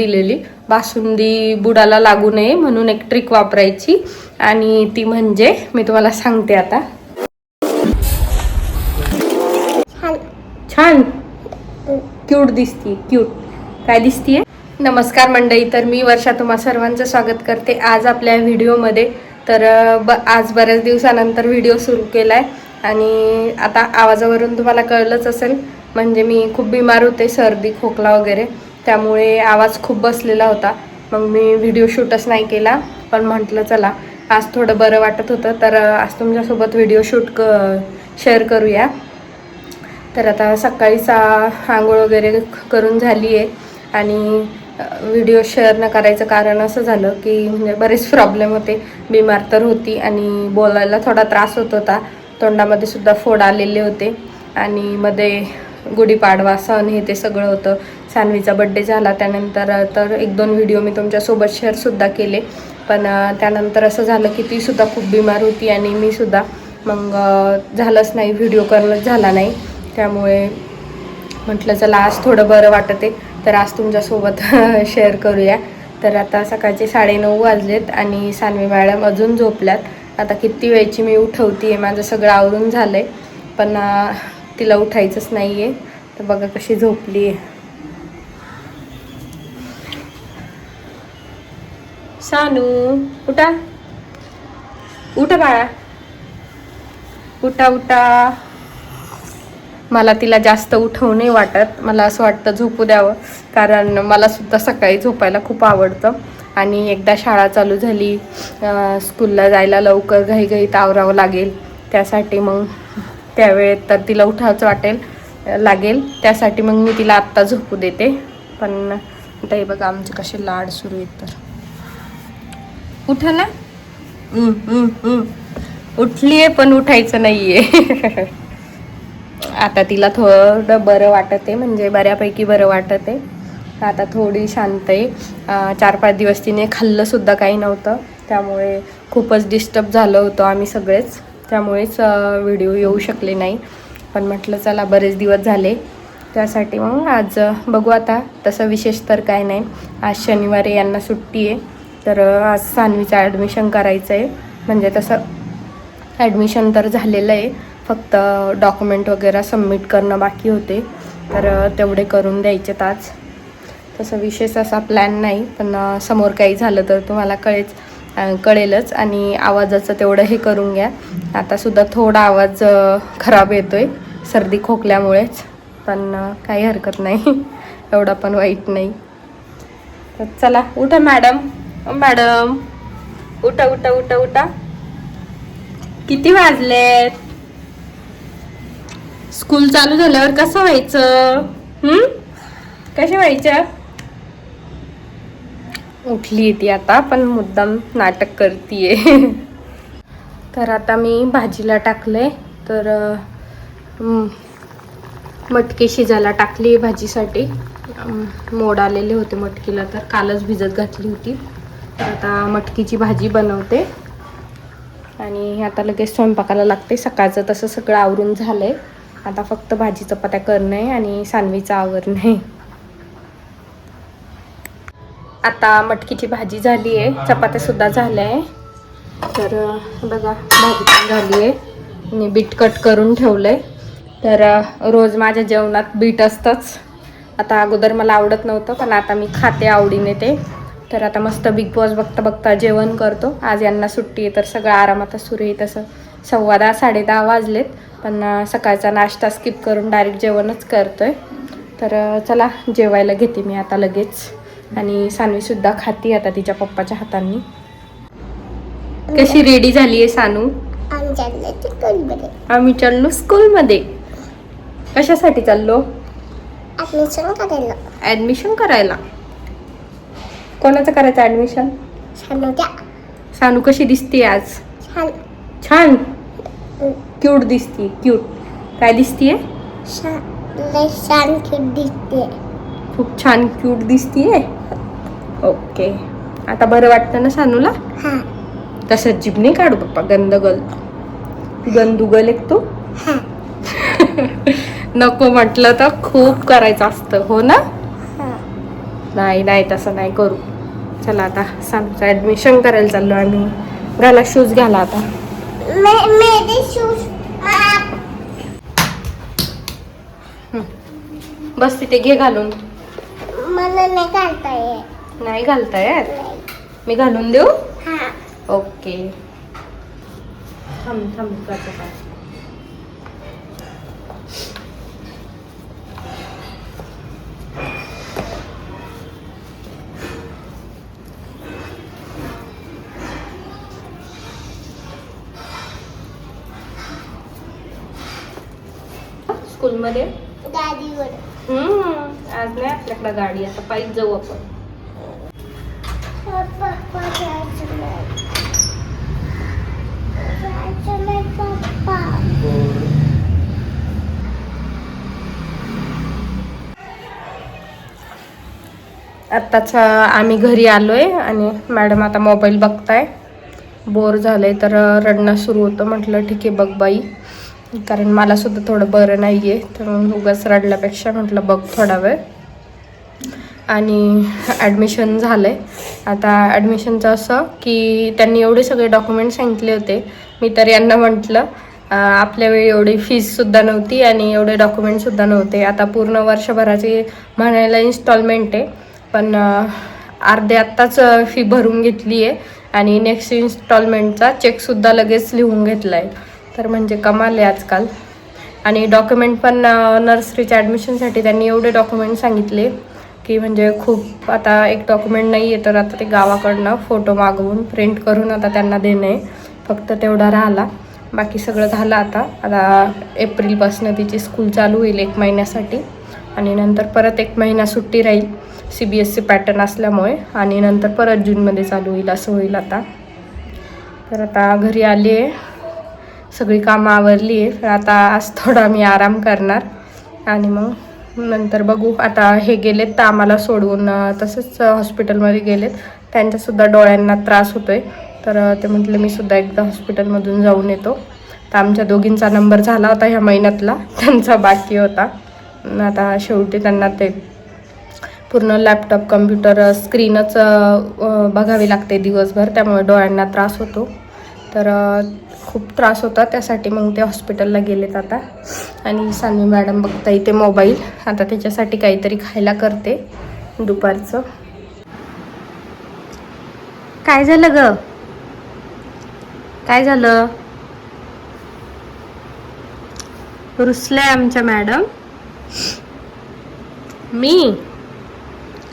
दिलेली बासुंदी बुडाला लागू नये म्हणून एक ट्रिक वापरायची, आणि ती म्हणजे मी तुम्हाला सांगते आता. छान क्यूट दिसती. क्यूट काय दिसतीये. नमस्कार मंडळी, तर मी वर्षा तुम्हा सर्वांचं स्वागत करते आज आपल्या व्हिडिओमध्ये. तर आज बऱ्याच दिवसानंतर व्हिडिओ सुरू केलाय आणि आता आवाजावरून तुम्हाला कळलंच असेल, म्हणजे मी खूप बिमार होते, सर्दी खोकला वगैरे, त्यामुळे आवाज खूप बसलेला होता. मग मी व्हिडिओ शूटच नाही केला, पण म्हटलं चला आज थोडं बरं वाटत होतं तर आज तुमच्यासोबत व्हिडिओ शूट शेअर करूया. तर आता सकाळीच आंघोळ वगैरे करून झाली आहे आणि व्हिडिओ शेअर न करायचं कारण असं झालं की म्हणजे बरेच प्रॉब्लेम होते. बिमार तर होती आणि बोलायला थोडा त्रास होत होता, तोंडामध्ये सुद्धा फोड आलेले होते आणि मध्ये गुढीपाडवा सण हे ते सगळं होतं. सानवीचा बड्डे झाला त्यानंतर तर 1-2 व्हिडिओ मी तुमच्यासोबत शेअरसुद्धा केले, पण त्यानंतर असं झालं की तीसुद्धा खूप बिमार होती आणि मी सुद्धा, मग झालंच नाही, व्हिडिओ करणंच झाला नाही. त्यामुळे म्हटलं चला आज थोडं बरं वाटते तर आज तुमच्यासोबत शेअर करूया. तर आता सकाळचे 9:30 वाजलेत आणि सानवी मॅडम अजून झोपल्यात. आता किती वेळची मी उठवते आहे, माझं सगळं आवरून झालं आहे, पण तिला उठायचंच नाही आहे. तर बघा कशी झोपली आहे. सानू उठा, उठा बाळा, उठा उठा. मला तिला जास्त उठवू नाही वाटत, मला असं वाटतं झोपू द्यावं, कारण मला सुद्धा सकाळी झोपायला खूप आवडतं. आणि एकदा शाळा चालू झाली, स्कूलला जायला लवकर घाईघाईत आवरावं लागेल, त्यासाठी मग त्यावेळेत तर तिला उठावंच लागेल, त्यासाठी मग मी तिला आत्ता झोपू देते. पण आता हे बघा आमचे कसे लाड सुरू आहेत. तर उठा ना. उठली आहे पण उठायचं नाही आहे. आता तिला थोडं बरं वाटत आहे, म्हणजे बऱ्यापैकी बरं वाटत आहे. आता थोडी शांत आहे. 4-5 दिवस तिने खाल्लंसुद्धा काही नव्हतं, त्यामुळे खूपच डिस्टर्ब झालं होतं आम्ही सगळेच, त्यामुळेच व्हिडिओ येऊ शकले नाही. पण म्हटलं चला बरेच दिवस झाले, त्यासाठी मग आज बघू. आता तसं विशेष तर काय नाही, आज शनिवारी यांना सुट्टी आहे, तर आज सानवीचं ॲडमिशन करायचं आहे. म्हणजे तसं ॲडमिशन तर झालेलं आहे, फक्त डॉक्युमेंट वगैरे सबमिट करणं बाकी होते, तर तेवढे करून द्यायचेत आज. तसं विशेष असा प्लॅन नाही, पण समोर काही झालं तर तुम्हाला कळेलच. आणि आवाजाचं तेवढं हे करून घ्या. आतासुद्धा थोडा आवाज खराब येतो आहे सर्दी खोकल्यामुळेच, पण काही हरकत नाही, एवढा पण वाईट नाही. तर चला उठा मॅडम, मॅडम उठा उठा उठा उठा. किती वाजलेत? स्कूल चालू झाल्यावर कसं व्हायचं? कसे व्हायचं? उठली ती आता, पण मुद्दाम नाटक करतीये. तर आता मी भाजीला टाकले, तर मटकी शिजायला टाकली भाजीसाठी. मोड आलेले होते मटकीला, तर कालच भिजत घातली होती. तर आता मटकीची भाजी बनवते आणि आता लगेच स्वयंपाकाला लागते. सकाळचं तसं सगळं आवरून झालंय, आता फक्त भाजी चपात्या करणं आहे आणि सानवीचं आवरणं आहे. आता मटकीची भाजी झाली आहे, चपात्यासुद्धा झाल्या आहे. तर बघा भाजी पण झाली आहे आणि बीट कट करून ठेवलं आहे. तर रोज माझ्या जेवणात बीट असतंच. आता अगोदर मला आवडत नव्हतं, पण आता मी खाते आवडीने ते. तर आता मस्त बिग बॉस बघता बघता जेवण करतो. आज यांना सुट्टी आहे तर सगळं आरामातच सुरू आहे. तसं 10:15 10:30 वाजलेत, पण सकाळचा नाश्ता स्किप करून डायरेक्ट जेवणच करतोय. तर चला जेवायला घेते मी आता लगेच. आणि सानवीसुद्धा खाती आता तिच्या पप्पाच्या हातांनी. कशी रेडी झाली आहे सानू? आम्ही चाललो स्कूलमध्ये. कशासाठी चाललो? ॲडमिशन करायला. कोणाचं करायचं ॲडमिशन? सानू कशी दिसते आज? छान क्यूट दिसते. क्यूट काय दिसतीये? खूप छान क्यूट दिसतीये. ओके, आता बरं वाटतं ना सानूला? तसं जीभ नाही काढू पप्पा, गंदुगल एक तू. नको म्हटलं तर खूप करायचं असतं, हो ना? नाही नाही तसं नाही करू. चला आता सांगतो ॲडमिशन करायला चाललो आम्ही. घाला शूज घाला आता. बस तिथे घे घालून. मला नाही घालता येत. नाही घालता येत? मी घालून देऊ? ओके. थांब थांब करतो काय. स्कूलमध्ये गाडीवर. आज नाही आपल्याकडे गाडी, आता पायीच जाऊ आपण. पप्पा जायचं नाही. जायचं नाही पप्पा. आत्ताच आम्ही घरी आलोय आणि मॅडम आता मोबाईल बघताय. बोर झालंय तर रडणं सुरू होतं. म्हटलं ठीक आहे बघ बाई, कारण मला सुद्धा थोडं बरं नाही आहे, तर उगाच रडल्यापेक्षा म्हटलं बघ थोडा वेळ. आणि ॲडमिशन झालं आहे. आता ॲडमिशनचं असं की त्यांनी एवढे सगळे डॉक्युमेंट सांगितले होते. मी तर यांना म्हटलं आपल्या वेळी एवढी फीससुद्धा नव्हती आणि एवढे डॉक्युमेंटसुद्धा नव्हते. आता पूर्ण वर्षभराची म्हणायला इन्स्टॉलमेंट आहे, पण अर्धे आत्ताच फी भरून घेतली आहे आणि नेक्स्ट इन्स्टॉलमेंटचा चेकसुद्धा लगेच लिहून घेतला आहे. तर म्हणजे कमाल आहे आजकाल. आणि डॉक्युमेंट पण नर्सरीच्या ॲडमिशनसाठी त्यांनी एवढे डॉक्युमेंट सांगितले की म्हणजे खूप. आता एक डॉक्युमेंट नाही आहे तर आता ते गावाकडनं फोटो मागवून प्रिंट करून आता त्यांना देणं आहे. फक्त तेवढा राहिला, बाकी सगळं झालं. आता एप्रिलपासून तिची स्कूल चालू होईल 1 महिन्यासाठी आणि नंतर परत 1 महिना सुट्टी राहील CBSE पॅटर्न असल्यामुळे, आणि नंतर परत जूनमध्ये चालू होईल असं होईल आता. तर आता घरी आली आहे, सगळी कामं आवरली आहे. आता आज थोडा मी आराम करणार आणि मग नंतर बघू. आता हे गेलेत तर आम्हाला सोडवून तसंच हॉस्पिटलमध्ये गेलेत. त्यांच्यासुद्धा डोळ्यांना त्रास होतो आहे, तर ते म्हटलं मी सुद्धा एकदा हॉस्पिटलमधून जाऊन येतो. तर आमच्या दोघींचा नंबर झाला होता ह्या महिन्यातला, त्यांचा बाकी होता. आता शेवटी त्यांना ते पूर्ण लॅपटॉप कम्प्युटर स्क्रीनच बघावी लागते दिवसभर, त्यामुळे डोळ्यांना त्रास होतो. तर खूप त्रास होता, त्यासाठी मग ते हॉस्पिटलला गेलेत आता. आणि सानवी मॅडम बघता इथे मोबाईल. आता त्याच्यासाठी काहीतरी खायला करते दुपारचं. काय झालं ग? काय झालं? रुसलंय आमच्या मॅडम. मी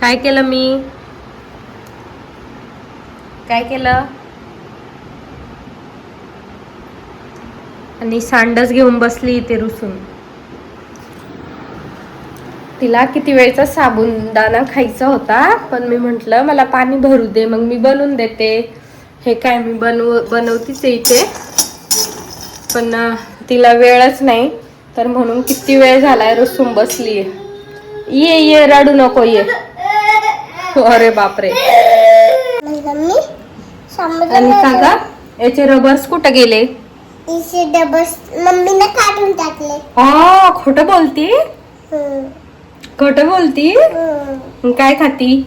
काय केलं? मी काय केलं? आणि सांडच घेऊन बसली इथे रुसून. तिला किती वेळचा साबुनदाणा खायचा होता, पण मी म्हंटल मला पाणी भरू दे, मग मी बनवून देते. हे काय मी बनवतीच इथे, पण तिला वेळच नाही, तर म्हणून किती वेळ झालाय रुसून बसलीये. ये रडू नको, ये. अरे बापरे. आणि काका याचे रबर्स कुठे गेले? मम्मीने काढून टाकले. खोटं बोलती? खोटं बोलती? काय खाती?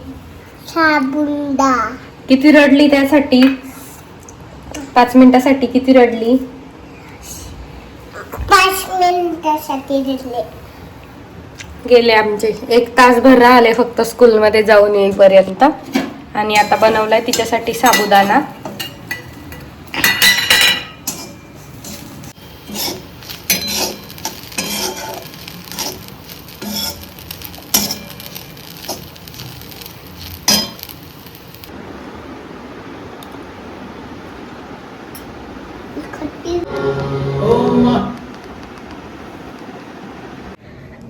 साबुंदा. किती रडली त्यासाठी? 5 मिनिटासाठी किती रडली? 5 मिनिटासाठी गेले आमचे 1 तासभर राहिले फक्त स्कूलमध्ये जाऊन येईपर्यंत. आणि आता बनवलाय तिच्यासाठी साबुदाणा.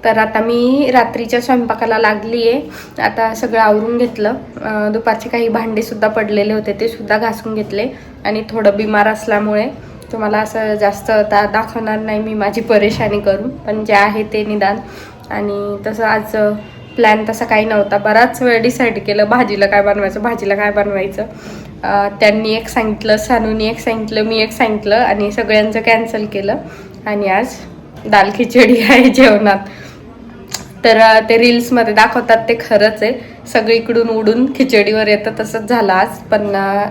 तर आता मी रात्रीच्या स्वयंपाकाला लागली आहे. आता सगळं आवरून घेतलं. दुपारचे काही भांडे सुद्धा पडलेले होते, ते सुद्धा घासून घेतले. आणि थोडं बिमार असल्यामुळे तुम्हाला असं जास्त दाखवणार नाही मी माझी परेशानी करून, पण जे आहे ते निदान. आणि तसं आज प्लॅन तसा काही नव्हता. बराच वेळ डिसाईड केलं भाजीला काय बनवायचं. त्यांनी एक सांगितलं, सानूनी एक सांगितलं, मी एक सांगितलं आणि सगळ्यांचं कॅन्सल केलं. आणि आज दाल खिचडी आहे जेवणात. तर ते रील्समध्ये दाखवतात ते खरंच आहे, सगळीकडून उडून खिचडीवर येतं तसंच झालं आज. पण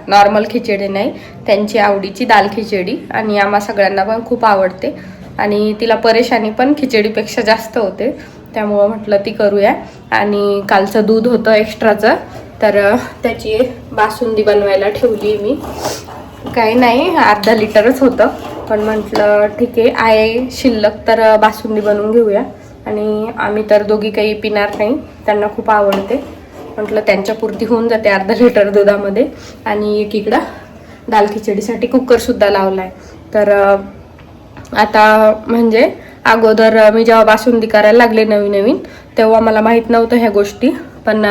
नॉर्मल खिचडी नाही, त्यांची आवडीची दाल खिचडी, आणि आम्हा सगळ्यांना पण खूप आवडते. आणि तिला परेशानी पण खिचडीपेक्षा जास्त होते, त्यामुळं म्हटलं ती करूया. आणि कालचं दूध होतं एक्स्ट्राचं, तर त्याची बासुंदी बनवायला ठेवली मी. काही नाही, अर्धा लिटरच होतं, पण म्हटलं ठीक आहे शिल्लक तर बासुंदी बनवून घेऊया. आणि आम्ही तर दोघी काही पिणार नाही, त्यांना खूप आवडते, म्हटलं त्यांच्यापुरती होऊन जाते अर्धा लिटर दुधामध्ये. आणि एक इकडं दाल खिचडीसाठी कुकरसुद्धा लावला आहे. तर आता म्हणजे अगोदर मी जेव्हा बासुंदी करायला लागले नवीन नवीन, तेव्हा मला माहीत नव्हतं ह्या गोष्टी. पण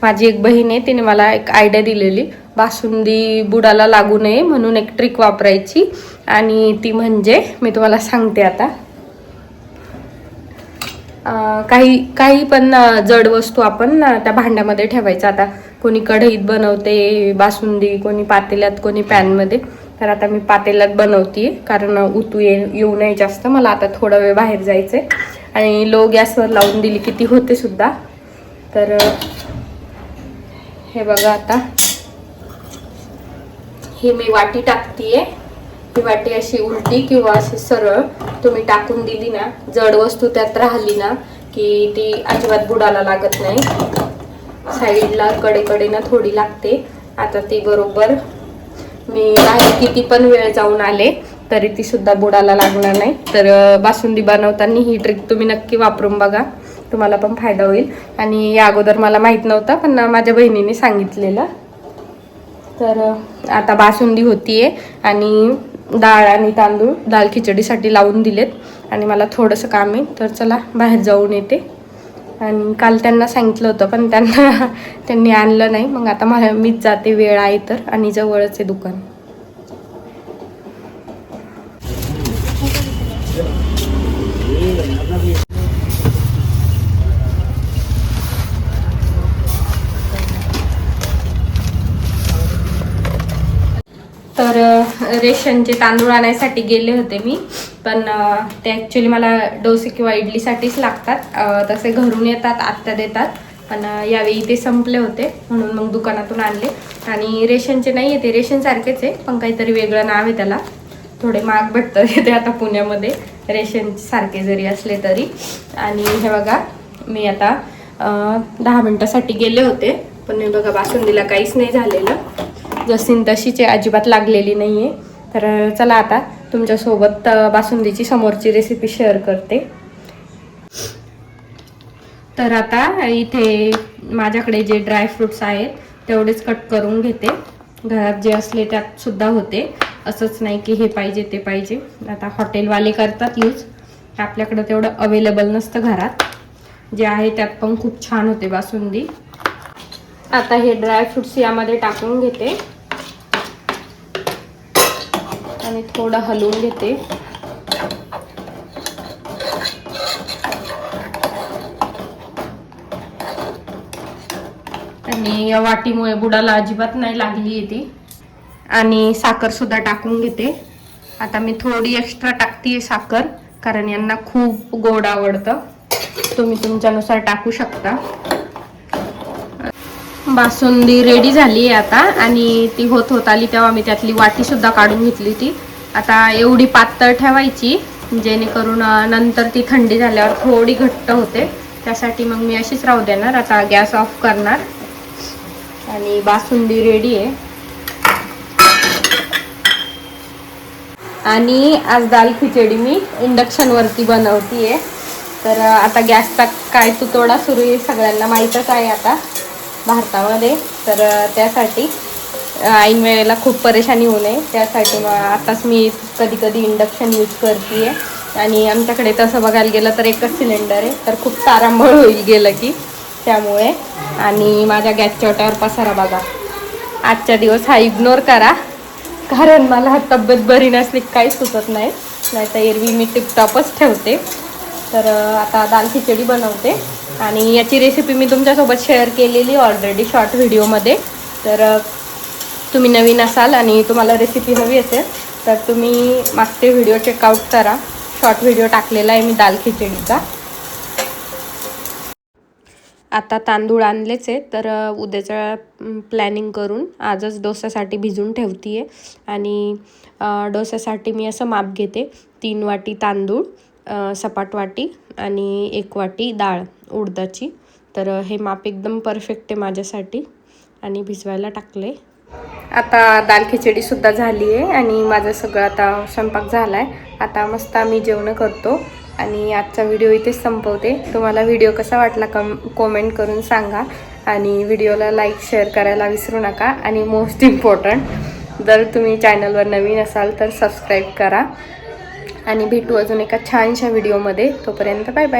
माझी एक बहीण आहे, तिने मला एक आयडिया दिलेली, बासुंदी बुडाला लागू नये म्हणून एक ट्रिक वापरायची. आणि ती म्हणजे मी तुम्हाला सांगते आता. काही पण जड वस्तू आपण त्या भांड्यामध्ये ठेवायचं. आता कोणी कढईत बनवते बासुंदी, कोणी पातेल्यात, कोणी पॅनमध्ये. तर आता मी पातेल्यात बनवते, कारण उतू येऊ नये जास्त. मला आता थोडा वेळ बाहेर जायचं आहे, आणि लो गॅसवर लावून दिली की ती होते सुद्धा. तर हे बघा, आता ही मी वाटी टाकतीये. ही वाटी अशी उलटी किंवा अशी सरळ तुम्ही टाकून दिली ना, जड वस्तू त्यात राहिली ना की ती अजिबात बुडाला लागत नाही. साईडला कडेकडेनं थोडी लागते. आता ती बरोबर मी बाहेर किती पण वेळ जाऊन आले तरी ती सुद्धा बुडाला लागणार नाही. तर बासुंदी बनवताना ही ट्रिक तुम्ही नक्की वापरून बघा, तुम्हाला पण फायदा होईल. आणि या अगोदर मला माहीत नव्हतं, पण माझ्या बहिणीने सांगितलेलं. तर आता बासुंदी होतीये, आणि डाळ आणि तांदूळ दाल खिचडीसाठी लावून दिलेत, आणि मला थोडंसं काम आहे, तर चला बाहेर जाऊन येते. आणि काल त्यांना सांगितलं होतं, पण त्यांनी आणलं नाही. मग आता मीच जाते, वेळ आहे तर, आणि जवळच आहे दुकान. तर रेशनचे तांदूळ आणायसाठी गेले होते मी, पण ते ॲक्च्युली मला डोसे किंवा इडलीसाठीच लागतात. तसे घरून येतात, आत्या देतात, पण यावेळी ते संपले होते म्हणून मग दुकानातून आणले. आणि रेशनचे नाही आहे, ते रेशनसारखेच आहे, पण काहीतरी वेगळं नाव आहे त्याला. थोडे महाग भेटतात ते आता पुण्यामध्ये, रेशन सारखे जरी असले तरी. आणि हे बघा, मी आता 10 मिनटासाठी गेले होते, पण हे बघा बासुंदीला काहीच नाही झालेलं, जशीन तशीचे, अजिबात लागलेली नाही आहे. तर चला आता तुमच्यासोबत बासुंदीची समोरची रेसिपी शेअर करते. तर आता इथे माझ्याकडे जे ड्रायफ्रूट्स आहेत तेवढेच कट करून घेते. घरात जे असले त्यात सुद्धा होते, असंच नाही की हे पाहिजे ते पाहिजे. आता हॉटेलवाले करतात यूज, आपल्याकडं तेवढं अवेलेबल नसतं घरात. जे आहे त्यात पण खूप छान होते बासुंदी. आता हे ड्रायफ्रूट्स यामध्ये टाकून घेते आणि थोडं हलवून घेते. आणि या वाटीमुळे बुडाला अजिबात नाही लागली आहे ती. आणि साखर सुद्धा टाकून घेते. आता मी थोडी एक्स्ट्रा टाकते साखर, कारण यांना खूप गोड आवडतं. तुम्ही तुमच्यानुसार टाकू शकता. बासुंदी रेडी झाली आहे आता, आणि ती होत आली तेव्हा मी त्यातली वाटी सुद्धा काढून घेतली होती. आता एवढी पातळ ठेवायची जेणेकरून नंतर ती थंडी झाल्यावर थोडी घट्ट होते, त्यासाठी मग मी अशीच राहू देणार. आता गॅस ऑफ करणार, आणि बासुंदी रेडी आहे. आणि आज दाल खिचडी मी इंडक्शनवरती बनवतीये. तर आता गॅसचा काय तुतवडा सुरू आहे सगळ्यांना माहीतच आहे आता भारतामध्ये. तर त्यासाठी ऐन वेळेला खूप परेशानी होऊ नये त्यासाठी मग आताच मी कधी कधी इंडक्शन यूज करते. आणि आमच्याकडे तसं बघायला गेलं तर एकच सिलेंडर आहे, तर खूप तारांबळ होईल गेलं की, त्यामुळे. आणि माझ्या गॅसच्या ओट्यावर पसारा बघा. आजच्या दिवस हा इग्नोर करा, कारण मला तब्येत बरी नसली काही सुचत नाही, नाहीतर एरवी मी टिपटॉपच ठेवते. तर आता दाल खिचडी बनवते, आणि याची रेसिपी मी तुमच्यासोबत शेअर केलेली ऑलरेडी शॉर्ट व्हिडिओमध्ये. तर तुम्ही नवीन असाल आणि तुम्हाला रेसिपी हवी असेल तर तुम्ही मागचे व्हिडिओ चेकआउट करा. शॉर्ट व्हिडिओ टाकलेला आहे मी दाल खिचडीचा. आता तांदूळ आणलेच आहे, तर उद्याचं प्लॅनिंग करून आजच डोस्यासाठी भिजून ठेवते आहे. आणि डोस्यासाठी मी असं माप घेते, 3 वाटी तांदूळ, सपाट वाटी आणि 1 वाटी डाळ उडदाची. तर हे माप एकदम परफेक्ट आहे माझ्यासाठी आणि भिजवायला टाकले. आता दाल खिचडीसुद्धा झाली आहे आणि माझं सगळं आता स्वयंपाक झाला आहे. आता मस्त आम्ही जेवण करतो आणि आजचा व्हिडिओ इथेच संपवते. तुम्हाला व्हिडिओ कसा वाटला कमेंट करून सांगा आणि व्हिडिओला लाईक शेअर करायला विसरू नका. आणि मोस्ट इम्पॉर्टंट, जर तुम्ही चॅनलवर नवीन असाल तर सबस्क्राईब करा. आणि भेटू अजून एका छानशा व्हिडिओमध्ये. तोपर्यंत बाय बाय.